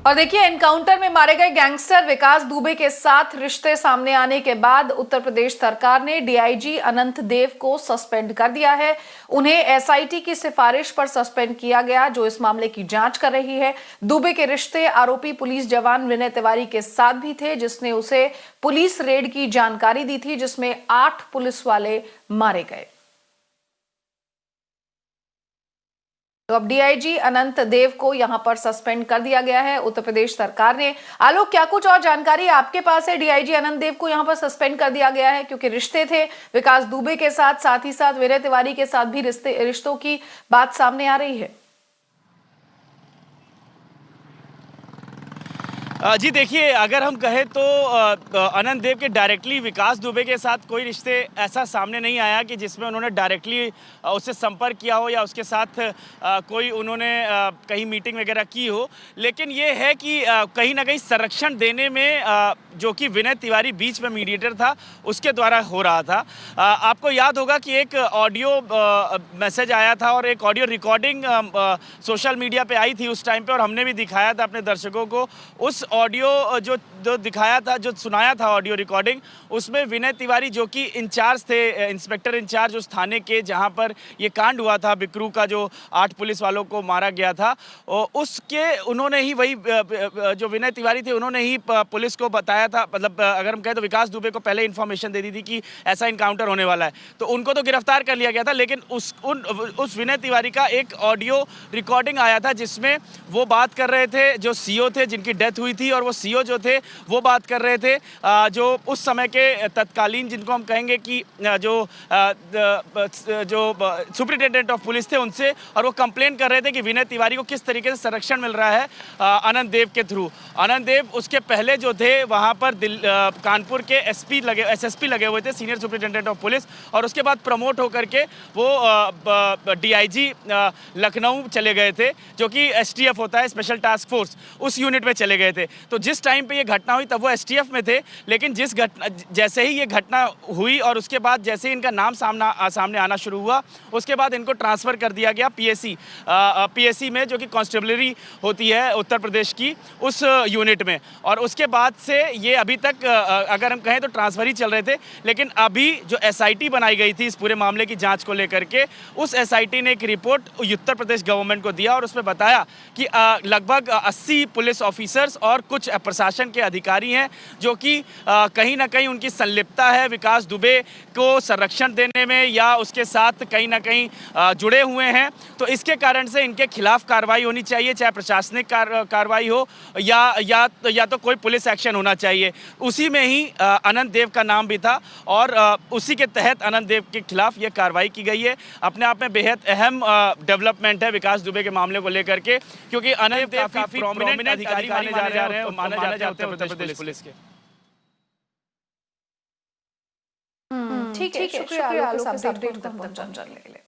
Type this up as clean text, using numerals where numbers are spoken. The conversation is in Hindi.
और देखिए, एनकाउंटर में मारे गए गैंगस्टर विकास दुबे के साथ रिश्ते सामने आने के बाद उत्तर प्रदेश सरकार ने डीआईजी अनंत देव को सस्पेंड कर दिया है। उन्हें एसआईटी की सिफारिश पर सस्पेंड किया गया, जो इस मामले की जांच कर रही है। दुबे के रिश्ते आरोपी पुलिस जवान विनय तिवारी के साथ भी थे, जिसने उसे पुलिस रेड की जानकारी दी थी, जिसमें 8 पुलिस वाले मारे गए। तो अब डीआईजी अनंत देव को यहां पर सस्पेंड कर दिया गया है उत्तर प्रदेश सरकार ने। आलोक, क्या कुछ और जानकारी आपके पास है? डीआईजी अनंत देव को यहां पर सस्पेंड कर दिया गया है क्योंकि रिश्ते थे विकास दुबे के साथ ही साथ विनय तिवारी के साथ भी रिश्तों की बात सामने आ रही है। जी देखिए, अगर हम कहें तो अनंत देव के डायरेक्टली विकास दुबे के साथ कोई रिश्ते ऐसा सामने नहीं आया कि जिसमें उन्होंने डायरेक्टली उससे संपर्क किया हो या उसके साथ कोई उन्होंने कहीं मीटिंग वगैरह की हो। लेकिन ये है कि कहीं ना कहीं संरक्षण देने में जो कि विनय तिवारी बीच में मीडिएटर था, उसके द्वारा हो रहा था। आपको याद होगा कि एक ऑडियो मैसेज आया था और एक ऑडियो रिकॉर्डिंग सोशल मीडिया पे आई थी उस टाइम पे, और हमने भी दिखाया था अपने दर्शकों को। उस ऑडियो जो दिखाया था, जो सुनाया था ऑडियो रिकॉर्डिंग, उसमें विनय तिवारी जो कि इंचार्ज थे, इंस्पेक्टर इंचार्ज उस थाने के जहां पर ये कांड हुआ था, बिकरू का, जो 8 पुलिस वालों को मारा गया था, उसके उन्होंने ही वही जो विनय तिवारी थे उन्होंने ही पुलिस को बताया था। मतलब अगर हम कहें तो विकास दुबे को पहले इन्फॉर्मेशन दे दी थी कि ऐसा इनकाउंटर होने वाला है, तो उनको तो गिरफ्तार कर लिया गया था। लेकिन उस विनय तिवारी का एक ऑडियो रिकॉर्डिंग आया था जिसमें वो बात कर रहे थे, जो सीओ थे जिनकी डेथ हुई थी, और वो सीओ जो थे वो बात कर रहे थे जो उस समय के तत्कालीन, जिनको हम कहेंगे कि जो सुपरिटेंडेंट ऑफ पुलिस थे, उनसे, और वो कंप्लेन कर रहे थे कि विनय तिवारी को किस तरीके से संरक्षण मिल रहा है अनंत देव के थ्रू। अनंत देव उसके पहले जो थे वहाँ पर कानपुर के एसएसपी लगे हुए थे, सीनियर सुपरिटेंडेंट ऑफ पुलिस, और उसके बाद प्रमोट होकर के वो डीआईजी लखनऊ चले गए थे, जो कि एसटीएफ होता है, स्पेशल टास्क फोर्स, उस यूनिट में चले गए थे। तो जिस टाइम पे ये घटना हुई तब वो एसटीएफ में थे, लेकिन जैसे ही ये घटना हुई और उसके बाद जैसे ही इनका नाम सामने आना शुरू हुआ, उसके बाद इनको ट्रांसफ़र कर दिया गया पीएससी में, जो कि कांस्टेबलरी होती है उत्तर प्रदेश की, उस यूनिट में। और उसके बाद से ये अभी तक अगर हम कहें तो ट्रांसफ़र ही चल रहे थे। लेकिन अभी जो एसआईटी बनाई गई थी इस पूरे मामले की जाँच को लेकर के, उस एसआईटी ने एक रिपोर्ट उत्तर प्रदेश गवर्नमेंट को दिया और उसमें बताया कि लगभग 80 पुलिस ऑफिसर्स और कुछ प्रशासन के अधिकारी हैं जो कि कहीं ना कहीं उनकी संलिप्तता है विकास दुबे को संरक्षण देने में, या उसके साथ कहीं ना कहीं जुड़े हुए हैं। तो इसके कारण से इनके खिलाफ कार्रवाई होनी चाहिए, चाहे प्रशासनिक कार्रवाई हो या तो कोई पुलिस एक्शन होना चाहिए। उसी में ही अनंत देव का नाम भी था और उसी के तहत अनंत देव के खिलाफ ये कार्रवाई की गई है। अपने आप में बेहद अहम डेवलपमेंट है विकास दुबे के मामले को लेकर के, क्योंकि अनंत देव काफी प्रोमिनेंट अधिकारी माने जा रहे हैं, माना जाते हैं उत्तर प्रदेश पुलिस के। ठीक है, शुक्रिया आलोक, इस अपडेट को हम तक पहुंचाने के लिए।